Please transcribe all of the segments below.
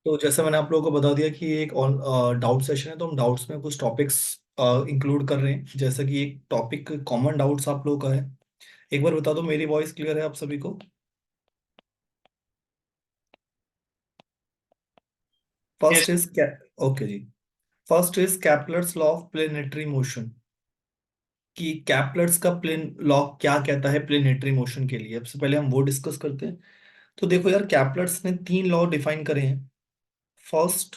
तो जैसे मैंने आप लोगों को बता दिया कि ये एक डाउट सेशन है, तो हम डाउट्स में कुछ टॉपिक्स इंक्लूड कर रहे हैं। जैसा कि एक टॉपिक कॉमन डाउट्स आप लोगों का है, एक बार बता दो, मेरी वॉइस क्लियर है आप सभी को? First yes. इज क्या? ओके जी। First is Kepler's law of planetary motion, कि कैपलर्स का प्लेन लॉ क्या कहता है प्लेनेटरी मोशन के लिए। सबसे पहले हम वो डिस्कस करते हैं। तो देखो यार, कैपलर्स ने 3 लॉ डिफाइन करे हैं। फर्स्ट,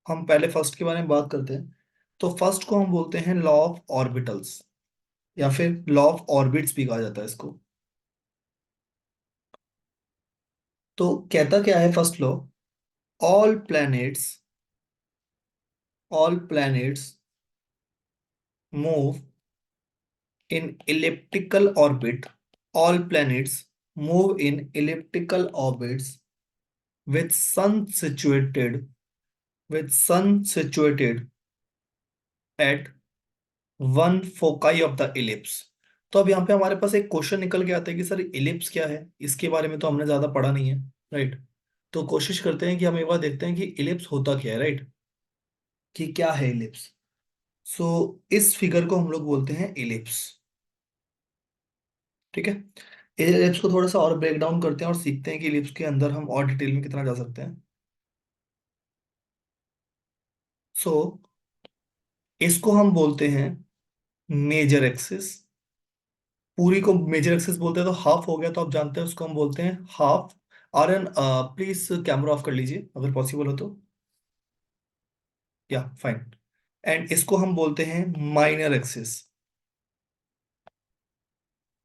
हम पहले फर्स्ट के बारे में बात करते हैं। तो फर्स्ट को हम बोलते हैं लॉ ऑफ ऑर्बिटल्स, या फिर लॉ ऑफ ऑर्बिट्स भी कहा जाता है इसको। तो कहता क्या है first law? All planets all planets move in elliptical orbit. All planets move in elliptical orbits with sun situated at one foci of the ellipse. तो अब यहाँ पे हमारे पास एक क्वेश्चन निकल के आता है कि सर इलिप्स क्या है। इसके बारे में तो हमने ज्यादा पढ़ा नहीं है, राइट? तो कोशिश करते हैं कि हम एक बार देखते हैं कि इलिप्स होता क्या है, राइट? कि क्या है इलिप्स। सो इस फिगर को हम लोग बोलते हैं इलिप्स, ठीक है? इलिप्स को थोड़ा सा और ब्रेक डाउन करते हैं और सीखते हैं कि इलिप्स के अंदर हम और डिटेल में कितना जा सकते हैं। सो इसको हम बोलते हैं मेजर एक्सिस। पूरी को मेजर एक्सिस बोलते हैं, तो हाफ हो गया तो आप जानते हैं उसको हम बोलते हैं half. R N, please camera off कर लीजिए अगर पॉसिबल हो तो। या फाइन। एंड इसको हम बोलते हैं minor axis,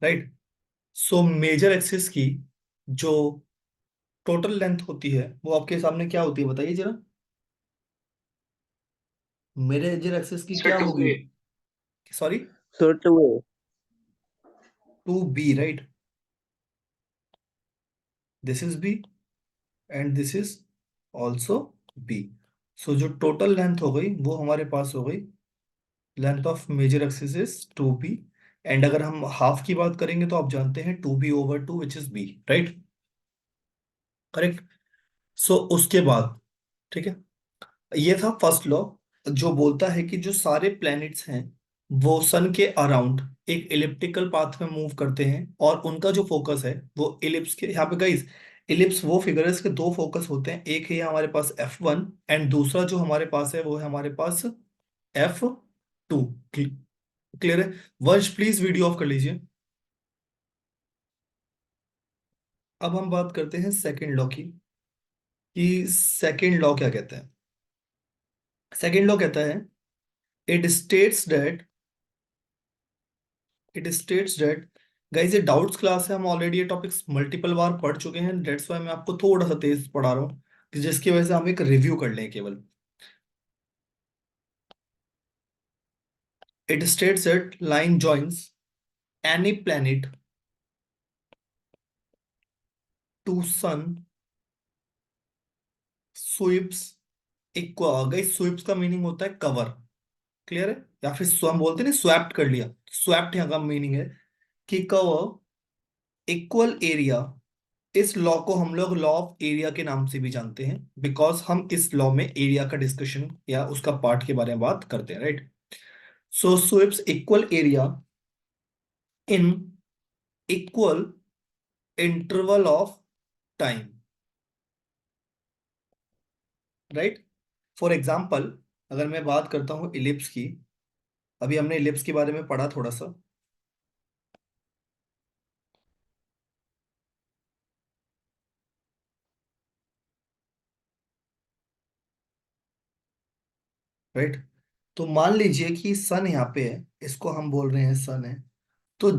right? So major axis की जो टोटल लेंथ होती है वो आपके सामने क्या होती है, बताइए जरा। मेजर एक्सिस की सर क्या टू होगी? A. Sorry, sir two A. 2b, right? This is b and this is also b। So जो टोटल लेंथ हो गई वो हमारे पास हो गई, length of major axis is 2b। And अगर हम हाफ की बात करेंगे तो आप जानते हैं 2b/2 which is b, right? Correct. So उसके बाद, ठीक है, ये था फर्स्ट लॉ, जो बोलता है कि जो सारे प्लैनेट्स हैं वो सन के अराउंड एक इलिप्टिकल पाथ में मूव करते हैं, और उनका जो फोकस है वो इलिप्स के, यहाँ पे गाइस इलिप्स वो फिगर है, इसके दो फोकस होते हैं। एक है हमारे पास F1, एंड दूसरा जो हमारे पास है वो है हमारे पास F2। क्लियर है? वंश प्लीज वीडियो ऑफ कर लीजिए। अब हम बात करते हैं सेकेंड लॉ की, कि सेकेंड लॉ क्या कहता है। सेकेंड लॉ कहता है, it states that it states that guys, ये डाउट्स क्लास है, हम ऑलरेडी ये टॉपिक्स मल्टीपल बार पढ़ चुके हैं, दैट्स वाई मैं आपको थोड़ा सा तेज पढ़ा रहा हूँ, कि जिसकी वजह से हम एक रिव्यू कर लें केवल। It states that line joins any planet to sun sweeps equal. Guys sweeps का मीनिंग होता है कवर, क्लियर है? या फिर हम बोलते हैं ना स्वैप्ट कर लिया, स्वैप्ट यहाँ का मीनिंग है कि कवर इक्वल एरिया। इस लॉ को हम लोग लॉ ऑफ एरिया के नाम से भी जानते हैं, बिकॉज हम इस लॉ में एरिया का डिस्कशन या उसका पार्ट के बारे में बात करते हैं, right? So sweeps equal area in equal interval of time, right? For example, अगर मैं बात करता हूं इलिप्स की, अभी हमने इलिप्स के बारे में पढ़ा थोड़ा सा, राइट? तो मान लीजिए कि सन यहाँ पे है, इसको हम बोल रहे हैं सन है। तो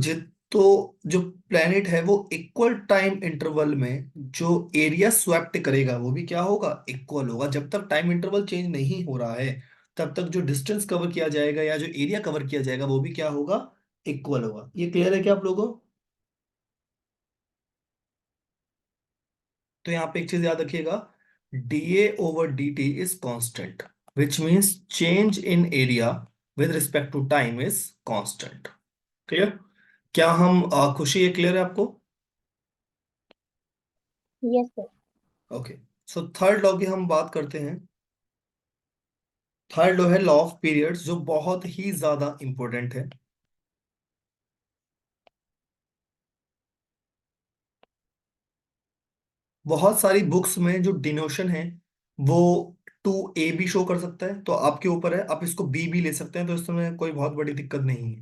तो जो प्लेनेट है वो इक्वल टाइम इंटरवल में जो एरिया स्वैप्ट करेगा वो भी क्या होगा, इक्वल होगा। जब तक टाइम इंटरवल चेंज नहीं हो रहा है तब तक जो डिस्टेंस कवर किया जाएगा या जो एरिया कवर किया जाएगा वो भी क्या होगा, इक्वल होगा। ये क्लियर है क्या आप लोगों को? तो यहाँ पे एक चीज याद रखिएगा, dA/dt is constant, which means change in area with respect to time is constant. Clear? क्या हम खुशी, ये क्लियर है आपको? Yes sir. Okay, so third law की हम बात करते हैं। थर्ड लॉ है लॉ ऑफ पीरियड्स, जो बहुत ही ज्यादा इंपॉर्टेंट है। बहुत सारी बुक्स में जो डिनोशन है वो 2a भी शो कर सकता है, तो आपके ऊपर है, आप इसको b भी ले सकते हैं, तो इसमें कोई बहुत बड़ी दिक्कत नहीं है।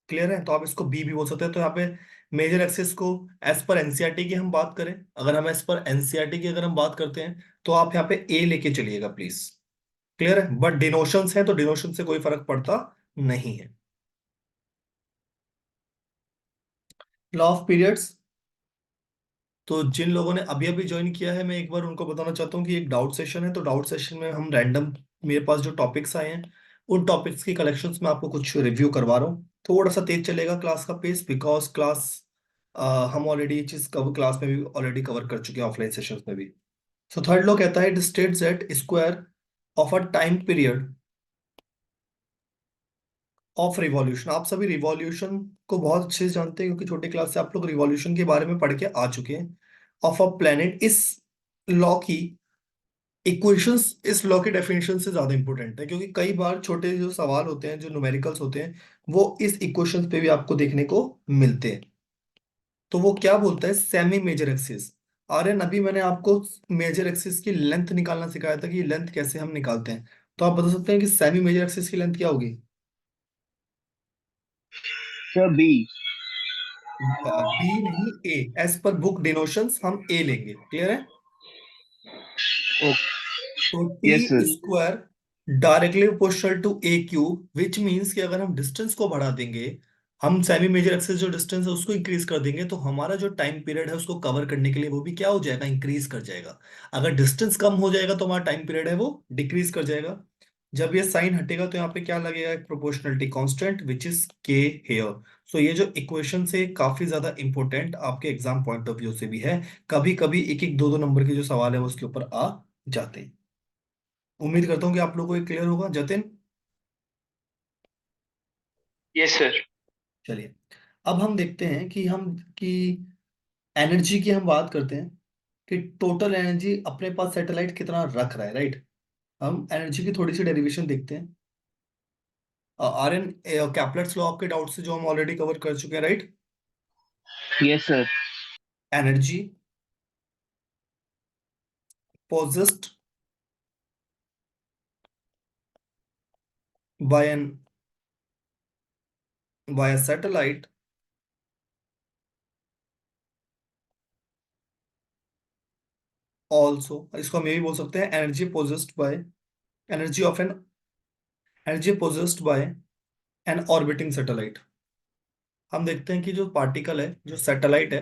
क्लियर है, तो आप इसको b भी बोल सकते हैं। तो यहाँ पे मेजर एक्सिस को एज पर एनसीईआरटी की हम बात करें, अगर हम एज पर एनसीईआरटी की अगर हम बात करते हैं, तो आप यहाँ पे a लेके चलिएगा प्लीज। क्लियर है, बट डिनोशंस है तो डिनोशन से कोई फर्क पड़ता नहीं है। लॉ ऑफ पीरियड्स, तो जिन लोगों ने अभी अभी ज्वाइन किया है, मैं एक बार उनको बताना चाहता हूँ कि एक डाउट सेशन है, तो डाउट सेशन में हम रैंडम, मेरे पास जो टॉपिक्स आए हैं उन टॉपिक्स की कलेक्शंस में आपको कुछ रिव्यू करवा रहा हूँ। थोड़ा सा तेज चलेगा क्लास का पेस, बिकॉज क्लास हम ऑलरेडी ये चीज कवर, क्लास में भी ऑलरेडी कवर कर चुके हैं, ऑफलाइन सेशंस में भी। सो थर्ड लॉ कहता है it states that square of a time period of revolution. आप सभी रिवॉल्यूशन को बहुत अच्छे से जानते हैं, क्योंकि छोटे क्लास से आप लोग रिवॉल्यूशन के बारे में पढ़ के आ चुके हैं। ऑफ अ प्लेनेट, इस लॉ की इक्वेशंस इस लॉ के डेफिनेशन से ज्यादा इंपॉर्टेंट है, क्योंकि कई बार छोटे जो सवाल होते हैं, जो न्यूमेरिकल्स होते हैं, वो इस इक्वेशंस पे भी आपको देखने को मिलते हैं। तो वो क्या बोलता है, सेमी मेजर एक्सिस। आर्यन, अभी मैंने आपको मेजर एक्सिस की लेंथ निकालना सिखाया था कि लेंथ कैसे हम निकालते हैं, तो आप बता सकते हैं कि सेमी मेजर एक्सिस की लेंथ क्या होगी? Sir B. बी नहीं, ए। एज पर बुक डिनोशंस हम ए लेंगे। क्लियर है? तो yes T sir. Square directly proportional to A cube, which means कि अगर हम डिस्टेंस को बढ़ा देंगे, हम सेमी मेजर एक्सिस जो डिस्टेंस है उसको इंक्रीज कर देंगे, तो हमारा जो टाइम पीरियड है उसको कवर करने के लिए वो भी क्या हो जाएगा, इंक्रीज कर जाएगा। अगर डिस्टेंस कम हो जाएगा तो हमारा टाइम पीरियड है वो डिक्रीज कर जाएगा। जब ये साइन हटेगा तो यहाँ पे क्या लगेगा, एक प्रोपोर्शनलिटी कांस्टेंट विच इज के हेयर। सो ये जो इक्वेशन से काफी ज्यादा इंपॉर्टेंट आपके एग्जाम पॉइंट ऑफ व्यू से भी है, कभी कभी एक एक दो दो नंबर के जो सवाल है वो उसके ऊपर आ जाते हैं। उम्मीद करता हूँ कि आप लोगों को ये क्लियर होगा। Jatin, yes sir. चलिए, अब हम देखते हैं कि एनर्जी की हम बात करते हैं कि टोटल एनर्जी अपने पास सैटेलाइट कितना रख रहा है, राइट। हम एनर्जी की थोड़ी सी डेरिवेशन देखते हैं। आर्यन, कैपलेट्स लॉ आपके डाउट से जो हम ऑलरेडी कवर कर चुके हैं, right. Yes sir. Energy possessed by an by a satellite also, इसको हम ये भी बोल सकते हैं energy possessed by energy of an energy possessed by an orbiting satellite. हम देखते हैं कि जो पार्टिकल है, जो सैटेलाइट है,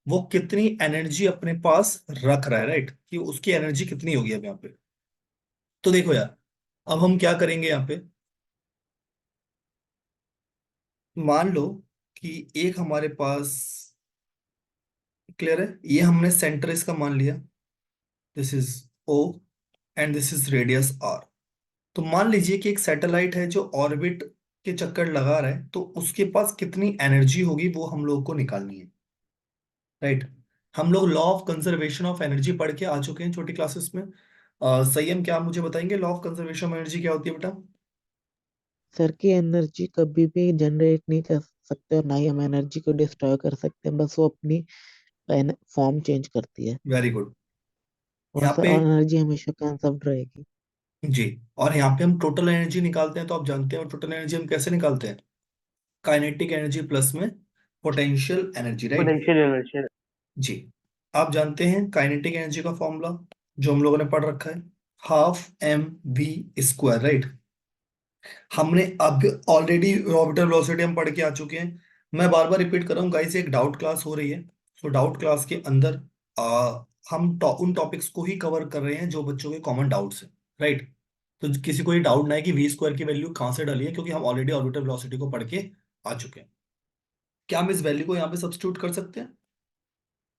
वो कितनी एनर्जी अपने पास रख रहा है, राइट, कि उसकी एनर्जी कितनी होगी अब यहाँ पे। तो देखो यार, अब हम क्या करेंगे यहाँ पे, मान लो कि एक हमारे पास, क्लियर है, ये हमने सेंटर इसका मान लिया, this is O and this is radius R. तो मान लीजिए कि एक सैटेलाइट है जो ऑर्बिट के चक्कर लगा रहा है, तो उसके पास कितनी एनर्जी होगी वो हम लोग को निकालनी है, राइट। हम लोग law of conservation of energy पढ़ के आ चुके हैं छोटी क्लासेस में। संयम, क्या आप मुझे बताएंगे law of conservation of energy क्या होती है बेटा? सर की एनर्जी कभी भी जनरेट नहीं कर सकते और ना ही हम एनर्जी को डिस्ट्रॉय कर सकते हैं, बस वो अपनी फॉर्म चेंज करती है। Very good. और यहाँ सर पे, एनर्जी हमेशा कंजर्व रहेगी। जी, और यहाँ पे हम टोटल एनर्जी निकालते हैं, तो आप जानते हैं टोटल एनर्जी हम कैसे निकालते हैं, काइनेटिक एनर्जी प्लस में potential energy, right. Potential energy. जी, आप जानते हैं काइनेटिक एनर्जी का फॉर्मूला जो हम लोगों ने पढ़ रखा है, half M V square, right. हमने अब ऑलरेडी ऑर्बिटल वेलोसिटी हम पढ़ के आ चुके हैं। मैं बार बार रिपीट कर रहा हूँ गाइस, एक डाउट क्लास हो रही है, तो डाउट क्लास के अंदर हम उन टॉपिक्स को ही कवर कर रहे हैं जो बच्चों के कॉमन डाउट्स हैं, राइट। तो किसी को ये डाउट ना है कि वी स्क्वायर की वैल्यू कहाँ से डाली है, क्योंकि हम ऑलरेडी ऑर्बिटल वेलोसिटी को पढ़ के आ चुके हैं। क्या हम इस वैल्यू को यहाँ पे सब्स्टिट्यूट कर सकते हैं?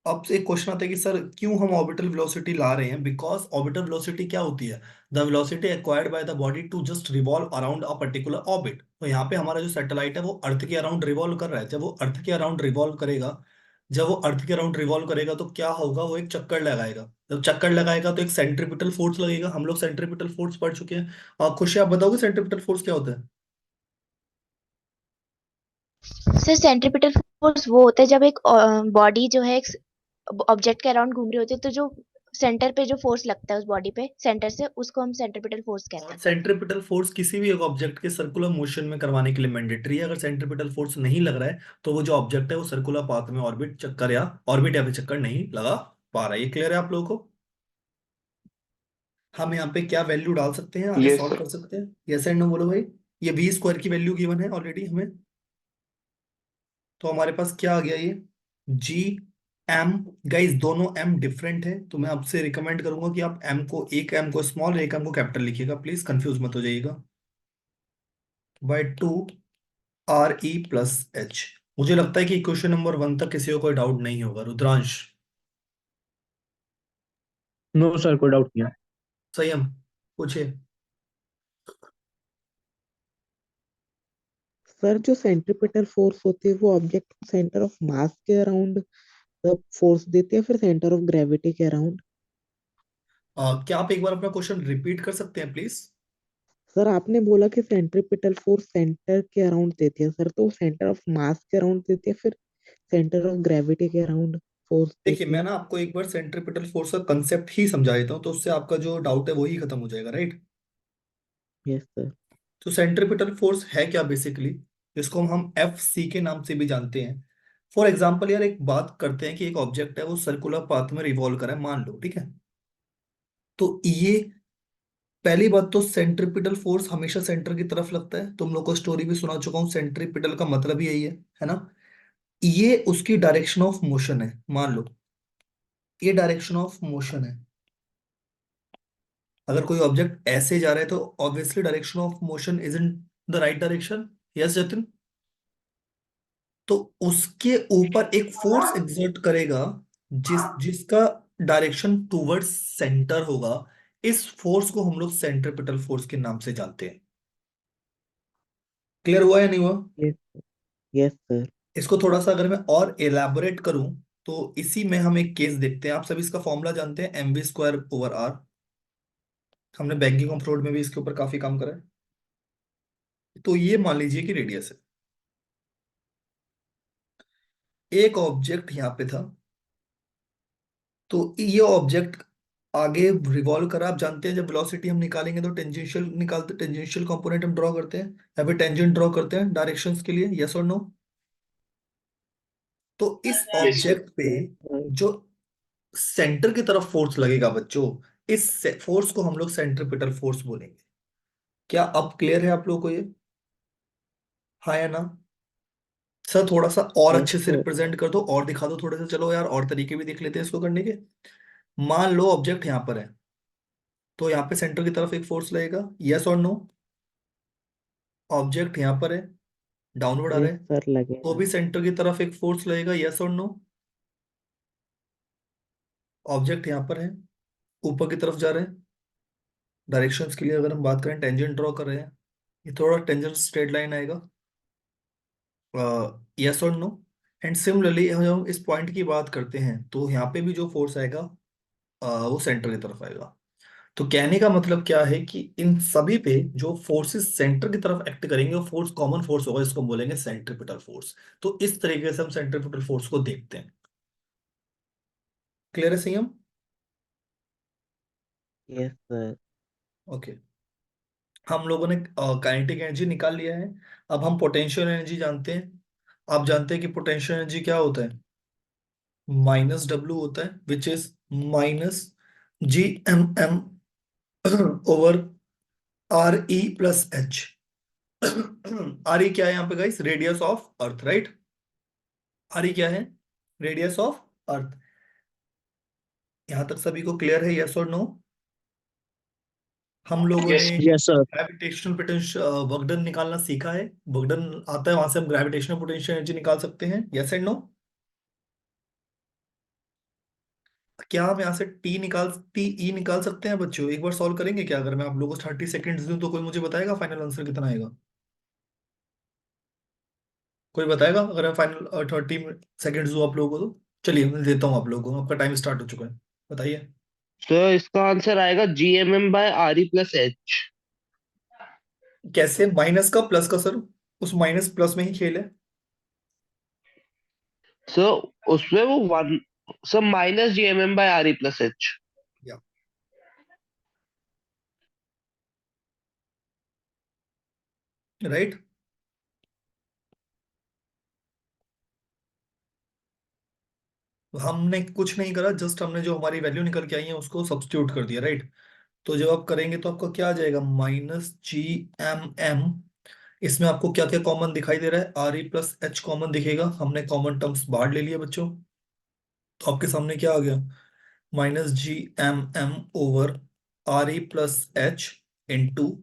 अब एक क्वेश्चन आता है कि सर क्यों हम ऑर्बिटल वेलोसिटी ला रहे हैं, बिकॉज ऑर्बिटल वेलोसिटी क्या होती है, the velocity acquired by the body to just revolve around a particular orbit. तो यहाँ पे हमारा जो सैटेलाइट है वो अर्थ के अराउंड रिवॉल्व कर रहा है, जब वो अर्थ के अराउंड रिवॉल्व करेगा जब वो अर्थ के अराउंड रिवॉल्व करेगा तो क्या होगा, वो एक चक्कर लगाएगा। जब चक्कर लगाएगा तो एक सेंट्रीपिटल फोर्स लगेगा। हम लोग सेंट्रीपिटल फोर्स पढ़ चुके हैं। और खुशी, आप बताओगे सेंट्रीपिटल फोर्स क्या होता है? सर सेंट्रीपिटल फोर्स वो होता है जब एक बॉडी जो है एक ऑब्जेक्ट के अराउंड घूम रही होती है, तो जो सेंटर पे जो फोर्स लगता है उस बॉडी पे सेंटर से, उसको हम सेंट्रीपिटल फोर्स कहते और हैं। सेंट्रीपिटल फोर्स किसी भी एक ऑब्जेक्ट के सर्कुलर मोशन में करवाने के लिए मैंडेटरी है। अगर सेंट्रीपिटल फोर्स नहीं लग रहा है तो वो जो ऑब्जेक्ट है वो सर्कुलर पाथ में ऑर्बिट चक्कर या ऑर्बिट या फिर चक्कर नहीं लगा पा रहा है। ये क्लियर है आप लोगों को? हम यहाँ पे क्या वैल्यू डाल सकते हैं, आगे Yes, सॉल्व sir. कर सकते हैं? यस एंड नो बोलो भाई। ये वी स्क्वायर की वैल्यू गिवन है ऑलरेडी हमें। तो हमारे पास क्या आ गया, ये जी एम। गाइस दोनों एम डिफरेंट है, तो मैं आपसे रिकमेंड करूंगा कि आप एम को, एक एम को स्मॉल एक एम को कैपिटल लिखिएगा, प्लीज कंफ्यूज मत हो जाइएगा। By 2 R E plus H. मुझे लगता है कि क्वेश्चन नंबर 1 तक किसी को कोई डाउट नहीं होगा। रुद्रांश, No, sir, कोई डाउट नहीं है। संयम, पूछिए। सर जो सेंट्रीपिटल फोर्स होती है वो ऑब्जेक्ट सेंटर ऑफ मास के अराउंड फोर्स देती है, फिर सेंटर ऑफ ग्रेविटी के अराउंड? क्या आप एक बार अपना क्वेश्चन रिपीट कर सकते हैं प्लीज? सर आपने बोला कि सेंट्रीपिटल फोर्स सेंटर के अराउंड देती है सर, तो सेंटर ऑफ मास के अराउंड देती है, फिर सेंटर ऑफ ग्रेविटी के अराउंड फोर्स देखिए, देती मैं है? ना आपको एक बार सेंट्रीपिटल फोर्स का कंसेप्ट ही समझा देता हूँ, तो उससे आपका जो डाउट है वही खत्म हो जाएगा, राइट? Yes sir. तो सेंट्रीपिटल फोर्स है क्या बेसिकली, इसको हम एफ सी के नाम से भी जानते हैं। फॉर एग्जाम्पल यार, एक बात करते हैं कि एक ऑब्जेक्ट है वो सर्कुलर पाथ में रिवॉल्व कर रहा है, मान लो, ठीक है? तो ये पहली बात तो सेंट्रीपिटल फोर्स हमेशा सेंटर की तरफ लगता है। तुम लोग को स्टोरी भी सुना चुका हूँ, सेंट्रीपिटल का मतलब ही यही है ना? ये उसकी डायरेक्शन ऑफ मोशन है, मान लो ये डायरेक्शन ऑफ मोशन है। अगर कोई ऑब्जेक्ट ऐसे जा रहा है तो obviously direction of motion is in the right direction. Yes Jatin? तो उसके ऊपर एक फोर्स एग्जर्ट करेगा जिसका डायरेक्शन टूवर्ड्स सेंटर होगा। इस फोर्स को हम लोग सेंट्रीपिटल फोर्स के नाम से जानते हैं। क्लियर हुआ या नहीं हुआ? यस। Yes sir. इसको थोड़ा सा अगर मैं और एलैबोरेट करूं तो इसी में हम एक केस देखते हैं। आप सभी इसका फॉर्मूला जानते हैं, M V square over R. हमने बैंकिंग ऑफ फ्लूइड में भी इसके ऊपर काफी काम करा है। तो ये मान लीजिए कि रेडियस है, एक ऑब्जेक्ट यहाँ पे था, तो ये ऑब्जेक्ट आगे रिवॉल्व करा। आप जानते हैं जब वेलोसिटी हम निकालेंगे तो टेंजेंशियल निकालते, टेंजेंशियल कंपोनेंट हम ड्रॉ करते हैं या फिर टेंजेंट ड्रॉ करते हैं डायरेक्शंस के लिए। यस और नो? तो इस Yes, sir. ऑब्जेक्ट पे यस सर। जो सेंटर की तरफ फोर्स लगेगा बच्चों, इस फोर्स को हम लोग सेंट्रीपिटल फोर्स बोलेंगे। क्या अब क्लियर है आप लोगों को ये? हाँ या ना? सर थोड़ा सा और यस अच्छे से सर। रिप्रेजेंट कर दो और दिखा दो थोड़े से। चलो यार, और तरीके भी देख लेते हैं इसको करने के। मान लो ऑब्जेक्ट यहाँ पर है, तो यहाँ पे सेंटर की तरफ एक फोर्स लगेगा। यस और नो? ऑब्जेक्ट यहाँ पर है, डाउनवर्ड आ रहा यस है, सर तो लगेगा। भी सेंटर की तरफ एक फोर्स लगेगा। यस और नो? ऑब्जेक्ट यहाँ पर है, ऊपर की तरफ जा रहे हैं। डायरेक्शंस के लिए अगर हम बात करें, टेंजेंट ड्रॉ कर रहे हैं, ये थोड़ा टेंजेंट स्ट्रेट लाइन आएगा। यस और नो? एंड सिमिलरली जब हम इस पॉइंट की बात करते हैं तो यहाँ पे भी जो फोर्स आएगा वो सेंटर की तरफ आएगा। तो कहने का मतलब क्या है कि इन सभी पे जो फोर्सेस सेंटर की तरफ एक्ट करेंगे वो फोर्स कॉमन फोर्स होगा, इसको हम बोलेंगे सेंट्रीपिटल फोर्स। तो इस तरीके से हम सेंट्रीपिटल फोर्स को देखते हैं। क्लियर है संयम? Yes sir. ओके, हम लोगों ने काइनेटिक एनर्जी निकाल लिया है। अब हम पोटेंशियल एनर्जी जानते हैं। आप जानते हैं कि पोटेंशियल एनर्जी क्या होता है? माइनस डब्ल्यू होता है, which is minus G M M over R E plus H. R E क्या है यहाँ पे guys? Radius of earth, right? R E क्या है? Radius of earth. यहां तक सभी को क्लियर है? यस और नो? हम लोगों Yes, ने yes, sir. Gravitational potential work done निकालना सीखा है। वर्क डन आता है, वहां से हम ग्रेविटेशनल पोटेंशियल एनर्जी निकाल सकते हैं। Yes and no? क्या हम यहाँ से टी ई निकाल सकते हैं बच्चों? एक बार सॉल्व करेंगे क्या? अगर मैं आप लोगों को 30 सेकेंड्स दूं तो कोई मुझे बताएगा फाइनल आंसर कितना आएगा? कोई बताएगा अगर मैं फाइनल 30 सेकेंड्स दूँ आप लोगों को तो? चलिए मैं देता हूँ आप लोगों को, आपका टाइम स्टार्ट हो चुका है, बताइए। तो इसका आंसर आएगा GMM/RE+H। कैसे माइनस का प्लस का सर? उस माइनस प्लस में ही खेल है। सो उसमें वो वन, सो -GMM/RE+H। या राइट। हमने कुछ नहीं करा, जस्ट हमने जो हमारी वैल्यू निकल के आई है उसको सब्स्टिट्यूट कर दिया, राइट। तो जब आप करेंगे तो आपका क्या आ जाएगा, -GMM। इसमें आपको क्या क्या कॉमन दिखाई दे रहा है, RE+H कॉमन दिखेगा, हमने कॉमन टर्म्स बाहर ले लिए बच्चों। तो आपके सामने क्या आ गया, -GMM/RE+H इंटू,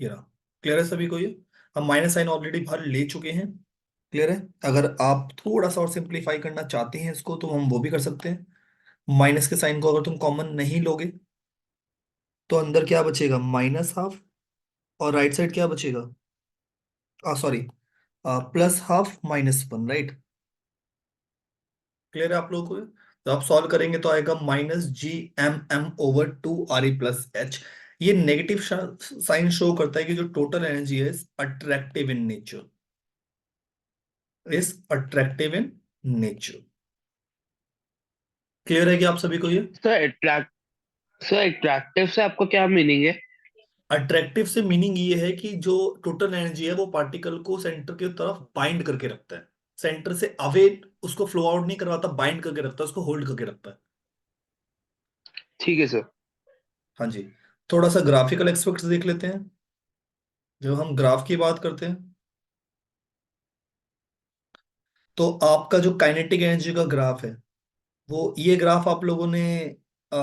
ये रहा। क्लियर है सभी को ये? हम माइनस साइन ऑलरेडी बाहर ले चुके हैं। क्लियर है? अगर आप थोड़ा सा और सिंप्लीफाई करना चाहते हैं इसको तो हम वो भी कर सकते हैं। माइनस के साइन को अगर तुम कॉमन नहीं लोगे तो अंदर क्या बचेगा, -½ और राइट साइड क्या बचेगा, सॉरी, +½ -1, राइट। क्लियर है आप लोगों को ये? तो आप सॉल्व करेंगे तो आएगा -GMM/2RE+H। ये नेगेटिव साइन शो करता है कि जो टोटल एनर्जी है attractive in nature, is attractive in nature. Clear है कि आप सभी को ये? सर अट्रैक्टिव से आपको क्या मीनिंग है? अट्रैक्टिव से मीनिंग ये है कि जो टोटल एनर्जी है वो पार्टिकल को सेंटर की तरफ बाइंड करके रखता है, सेंटर से अवे उसको फ्लो आउट नहीं करवाता, बाइंड करके रखता है, उसको होल्ड करके रखता है। ठीक है सर। हाँ जी। थोड़ा सा ग्राफिकल एस्पेक्ट्स देख लेते हैं। जब हम ग्राफ की बात करते हैं तो आपका जो काइनेटिक एनर्जी का ग्राफ है, वो ये ग्राफ आप लोगों ने आ,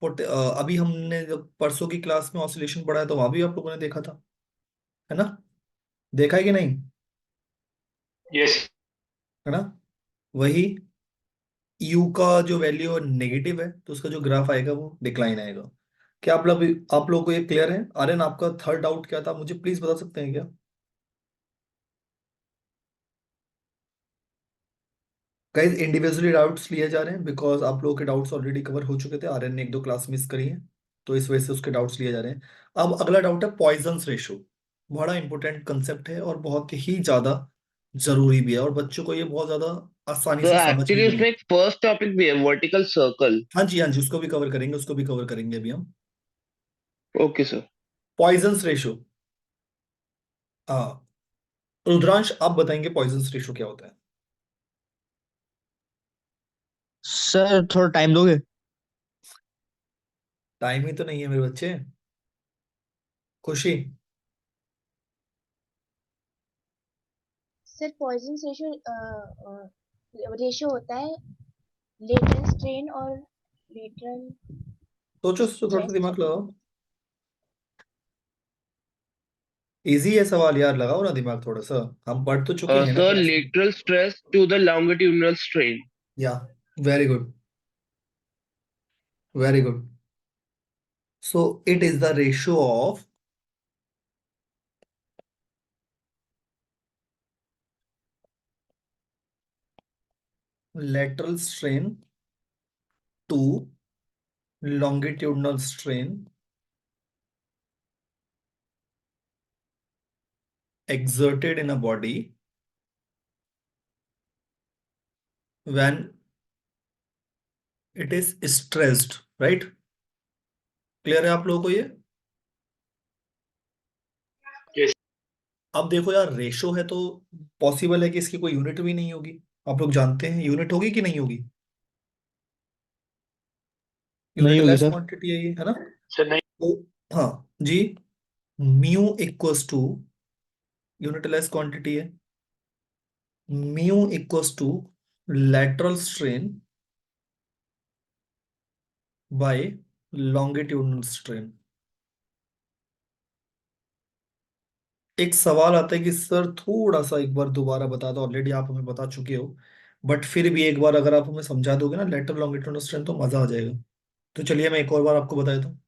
अभी हमने जब परसों की क्लास में ऑसिलेशन पढ़ा है तो वहां भी आप लोगों ने देखा था, है ना? देखा है कि नहीं? यस। है ना? वही यू का जो वैल्यू नेगेटिव है तो उसका जो ग्राफ आएगा वो डिक्लाइन आएगा। क्या आप लोग को ये क्लियर है? आर्यन, आपका थर्ड डाउट क्या था, मुझे प्लीज बता सकते हैं क्या? गाइस इंडिविजुअली डाउट्स लिए जा रहे हैं बिकॉज आप लोगों के डाउट्स ऑलरेडी कवर हो चुके थे, आर्यन ने 1-2 क्लास मिस करी है, तो इस वजह से उसके डाउट्स लिए जा रहे हैं। अब अगला डाउट है पॉइजन्स रेशो। बड़ा इंपॉर्टेंट कंसेप्ट है और बहुत ही ज्यादा जरूरी भी है, और बच्चों को ये बहुत ज्यादा आसानी तो से समझ में एक्चुअली भी नहीं। उसमें एक फर्स्ट टॉपिक भी है, वर्टिकल सर्कल। हाँ जी, हाँ जी, उसको भी कवर करेंगे, उसको भी कवर करेंगे अभी हम। Okay sir. पॉइजन्स रेशो, हाँ, रुद्रांश आप बताएंगे पॉइजन्स रेशो क्या होता है? सर थोड़ा टाइम दोगे? टाइम ही तो नहीं है मेरे बच्चे। खुशी। सर पॉइजन रेशो होता है लेटरल स्ट्रेन और लेटरल सोचो सोचो, थोड़ा सा स्ट्रेस। दिमाग लगाओ। इजी है सवाल यार, लगाओ ना दिमाग थोड़ा सा, हम पढ़ तो चुके हैं ना सर क्लास में। Lateral stress to the longitudinal strain. Yeah, very good, very good. So it is the ratio of lateral strain to longitudinal strain exerted in a body when it is stressed, right? Clear है आप लोगों को ये? Yes. अब देखो यार, ratio है तो पॉसिबल है कि इसकी कोई यूनिट भी नहीं होगी। आप लोग जानते हैं यूनिट होगी कि नहीं होगी? नहीं होगी यूनिटलेस सर। क्वांटिटी है ये, है ना? सर नहीं। तो हाँ जी, mu equals to, unitless quantity है, mu equals to lateral strain by longitudinal strain। एक सवाल आता है कि सर थोड़ा सा एक बार दोबारा बता दो, ऑलरेडी आप हमें बता चुके हो, बट फिर भी एक बार अगर आप हमें समझा दोगे ना लेटरल लॉन्गिट्यूडिनल स्ट्रेन तो मजा आ जाएगा। तो चलिए मैं एक और बार आपको बता देता हूँ।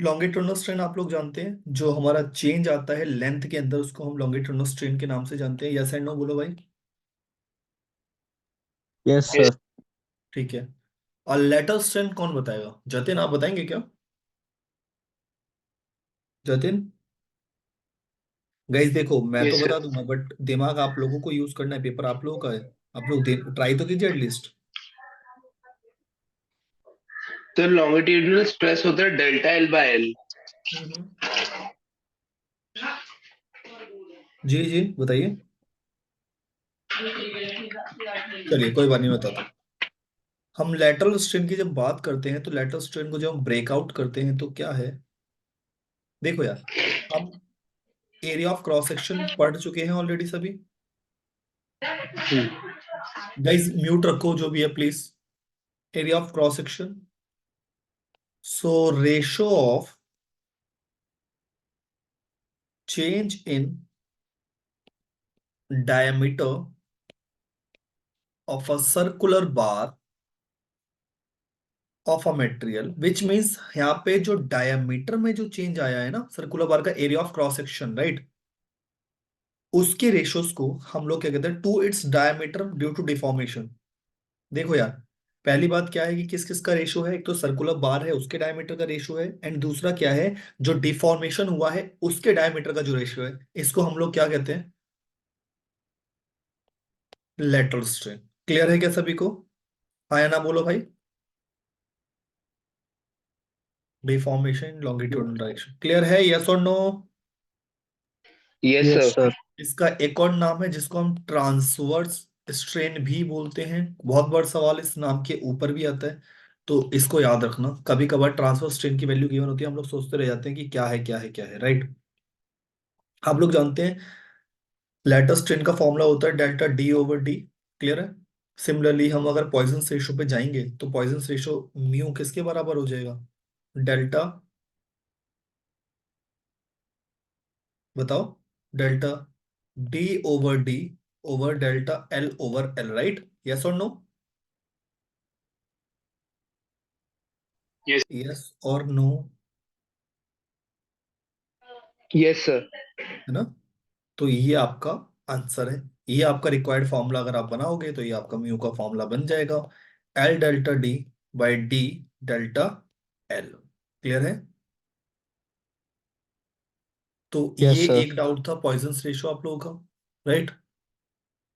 लॉन्गिट्यूडिनल स्ट्रेन आप लोग जानते हैं, जो हमारा चेंज आता है लेंथ के अंदर, उसको हम लॉन्गिट्यूडिनल स्ट्रेन के नाम से जानते हैं। यस एंड नो बोलो भाई। Yes Yes. सर। ठीक है। और लेटरल स्ट्रेन कौन बताएगा? जतिन आप बताएंगे क्या? जतिन? गाइस देखो, मैं तो Yes, sir. बता दूंगा, बट दिमाग आप लोगों को यूज करना है, पेपर आप लोगों का है। आप लोग ट्राई तो कीजिए एटलीस्ट। तो लॉन्गिट्यूडिनल स्ट्रेस होता है डेल्टा एल बाय एल। जी जी बताइए। चलिए कोई बात नहीं, बताता हूँ। हम लेटरल स्ट्रेन की जब बात करते हैं, तो लेटरल स्ट्रेन को जब हम ब्रेकआउट करते हैं तो क्या है, देखो यार, हम एरिया ऑफ क्रॉस सेक्शन पढ़ चुके हैं ऑलरेडी सभी। गाइस म्यूट रखो जो भी है please. Area of cross section, so ratio of change in diameter of a circular bar of a material, which means यहाँ पे जो डायमीटर में जो चेंज आया है ना, सर्कुलर बार का area of cross section, right, उसके रेशोस को हम लोग क्या कहते हैं, to its diameter due to deformation. देखो यार, पहली बात क्या है कि किस किस का रेशो है, एक तो सर्कुलर बार है उसके डायमीटर का रेशो है, एंड दूसरा क्या है, जो डिफॉर्मेशन हुआ है उसके डायमीटर का जो रेशो है, इसको हम लोग क्या कहते हैं, लेटरल स्ट्रेन। क्लियर है क्या सभी को? आया ना बोलो भाई। डिफॉर्मेशन लॉन्गिट्यूडनल डायरेक्शन, क्लियर है? यस और no? Yes yes sir. Sir. इसका एक और नाम है जिसको हम ट्रांसवर्स स्ट्रेन भी बोलते हैं। बहुत बार सवाल इस नाम के ऊपर भी आता है, तो इसको याद रखना। कभी कभार ट्रांसवर्स स्ट्रेन की वैल्यू गिवन होती है, हम लोग सोचते रह जाते हैं कि क्या है क्या है क्या है, राइट। आप लोग जानते हैं लेटरल स्ट्रेन का फॉर्मूला होता है delta D over D. Clear है? सिमिलरली हम अगर पॉइजन रेशो पे जाएंगे तो पॉइजन रेशो म्यू किसके बराबर हो जाएगा? डेल्टा, बताओ, delta D over D over delta L over L, right? Yes और नो? यस। यस और नो? Yes sir. है ना? तो ये आपका आंसर है। ये आपका रिक्वायर्ड फॉर्मूला अगर आप बनाओगे तो ये आपका म्यू का फॉर्मूला बन जाएगा, L delta D by D delta L. Clear है? तो यस ये सर। एक डाउट था पॉइजन रेशो आप लोगों का, राइट।